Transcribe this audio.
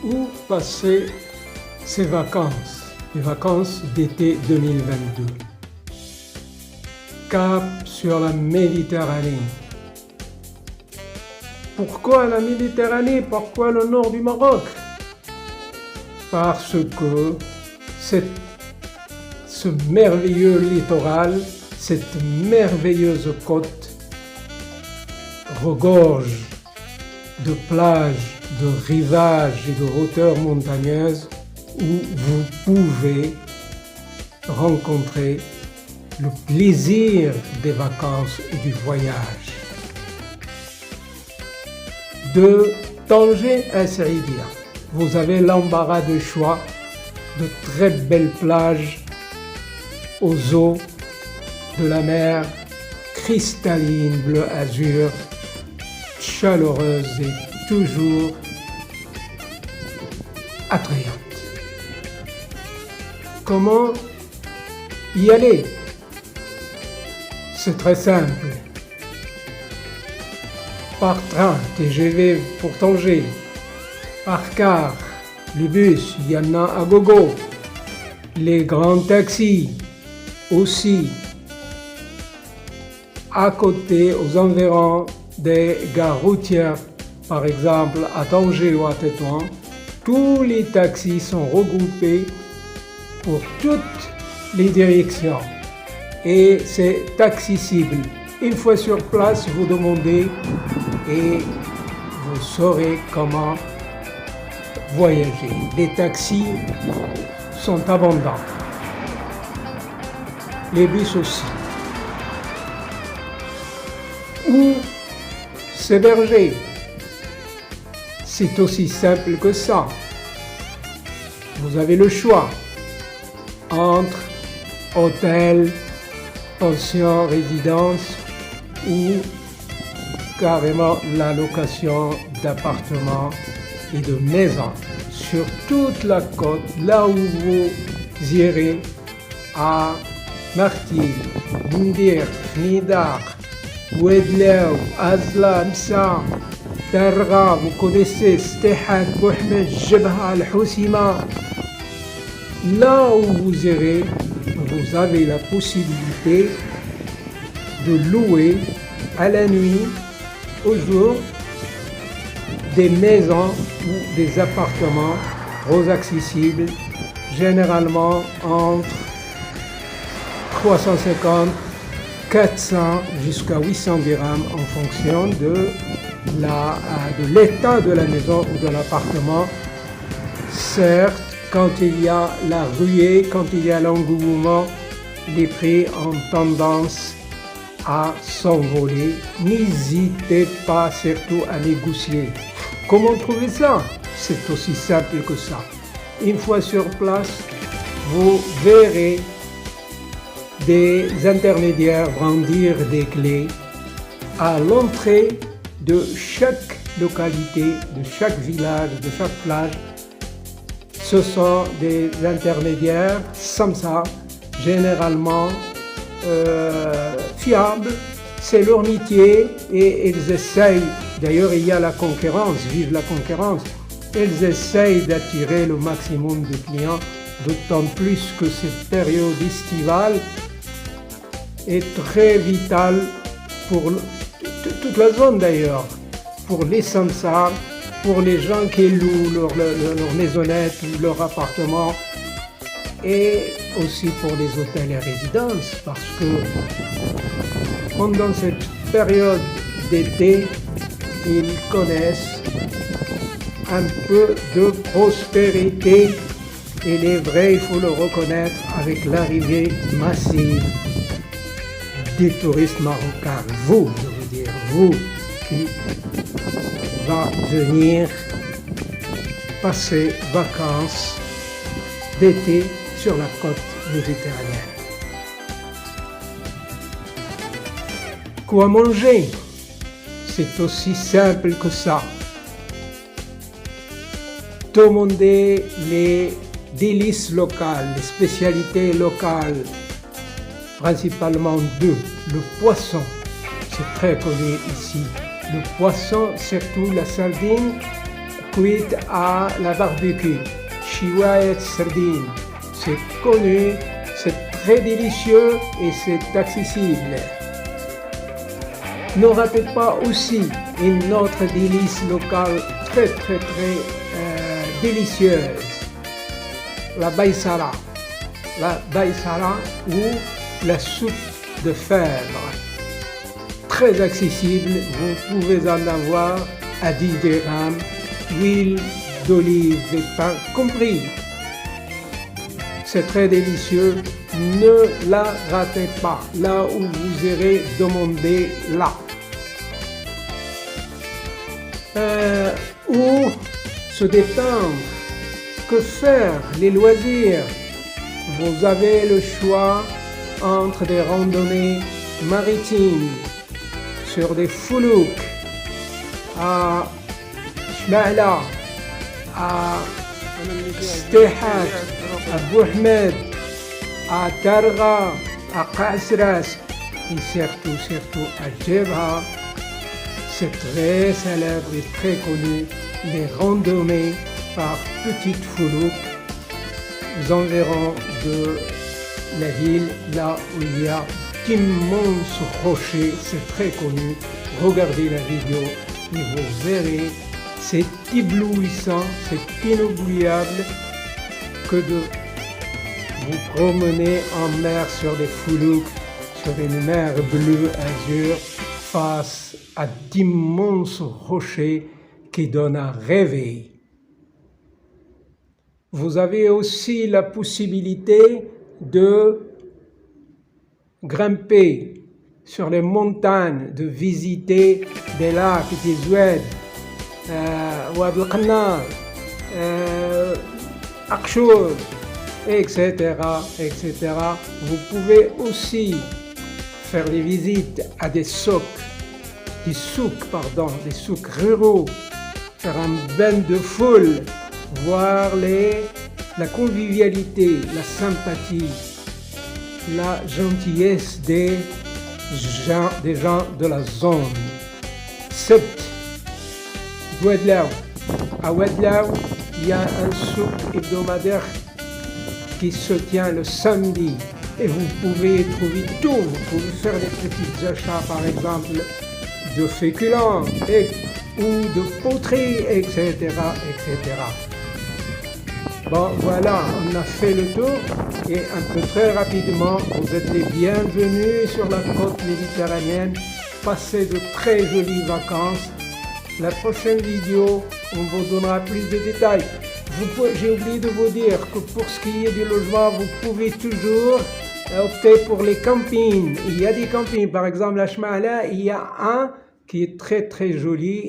Où passer ses vacances, les vacances d'été 2022? Cap sur la Méditerranée. Pourquoi la Méditerranée? Pourquoi le nord du Maroc? Parce que ce merveilleux littoral, cette merveilleuse côte regorge de plages, de rivages et de hauteurs montagneuses où vous pouvez rencontrer le plaisir des vacances et du voyage. De Tanger à Saïdia, vous avez l'embarras de choix de très belles plages aux eaux de la mer cristalline bleu azur, chaleureuse et toujours attrayante. Comment y aller? C'est très simple. Par train, TGV pour Tanger, par car, les bus, il y en a à gogo, les grands taxis aussi, à côté, aux environs des gares routières, par exemple à Tanger ou à Tétouan, tous les taxis sont regroupés pour toutes les directions et c'est accessible. Une fois sur place, vous demandez et vous saurez comment voyager. Les taxis sont abondants, les bus aussi. Où s'héberger? C'est aussi simple que ça. Vous avez le choix entre hôtel, pension, résidence ou carrément la location d'appartements et de maisons sur toute la côte, là où vous irez à Martil, Mndir, Nidar, Ouedlaou, Azla, Msa, Tarra, vous connaissez Stehat, Bouhmed, Jebha, Al-Houssima. Là où vous irez, vous avez la possibilité de louer à la nuit, au jour, des maisons ou des appartements trop accessibles, généralement entre 350, 400 jusqu'à 800 dirhams en fonction de l'état de la maison ou de l'appartement. Certes, quand il y a la ruée, quand il y a l'engouement, les prix ont tendance à s'envoler. N'hésitez pas surtout à négocier. Comment trouver ça? C'est aussi simple que ça. Une fois sur place, vous verrez des intermédiaires brandir des clés à l'entrée de chaque localité, de chaque village, de chaque plage. Ce sont des intermédiaires, comme ça, généralement fiables. C'est leur métier et ils essayent, d'ailleurs il y a la concurrence, vive la concurrence, ils essayent d'attirer le maximum de clients, d'autant plus que cette période estivale est très vitale pour toute la zone d'ailleurs, pour les samsars, pour les gens qui louent leur maisonnette ou leur appartement et aussi pour les hôtels et résidences parce que pendant cette période d'été, ils connaissent un peu de prospérité. Et il est vrai, il faut le reconnaître, avec l'arrivée massive des touristes marocains. Vous, je veux dire, vous qui va venir passer vacances d'été sur la côte méditerranéenne. Quoi manger? C'est aussi simple que ça. Demandez les délices locales, les spécialités locales, principalement deux. Le poisson, c'est très connu ici. Le poisson, surtout la sardine, cuite à la barbecue. Chiwayet sardine. C'est connu, c'est très délicieux et c'est accessible. Ne ratez pas aussi une autre délice locale très délicieuse, la baïsara. La baïsara ou la soupe de fèvre. Très accessible, vous pouvez en avoir à 10 dirhams, huile d'olive et pain compris. C'est très délicieux, ne la ratez pas là où vous irez demander là. Ou se détendre, que faire, les loisirs. Vous avez le choix entre des randonnées maritimes sur des foulouks à Chma'la, à Stehat, à Bouhmed, à Targa, à Qasras et surtout à Djebha. C'est très célèbre et très connu, les randonnées par petites foulouks aux environs de la ville, là où il y a d'immenses rochers, c'est très connu. Regardez la vidéo et vous verrez, c'est éblouissant, c'est inoubliable que de vous promener en mer sur des foulouks, sur une mer bleue azur, face à d'immenses rochers qui donnent à rêver. Vous avez aussi la possibilité de grimper sur les montagnes, de visiter des lacs, des oueds, Ouad el-Qannar, Akchour, etc., etc. Vous pouvez aussi faire des visites à des souks ruraux, faire un bain de foule, voir la convivialité, la sympathie, la gentillesse des gens de la zone. Sept, Ouadlaou. À Ouadlaou, il y a un souk hebdomadaire qui se tient le samedi et vous pouvez trouver tout. Vous pouvez faire des petits achats, par exemple, de féculents ou de poterie, etc., etc. Bon, voilà, on a fait le tour et un peu très rapidement, vous êtes les bienvenus sur la côte méditerranéenne. Passez de très jolies vacances. La prochaine vidéo, on vous donnera plus de détails. J'ai oublié de vous dire que pour ce qui est du logement, vous pouvez toujours opter pour les campings. Il y a des campings, par exemple à Chma'la, il y a un qui est très joli.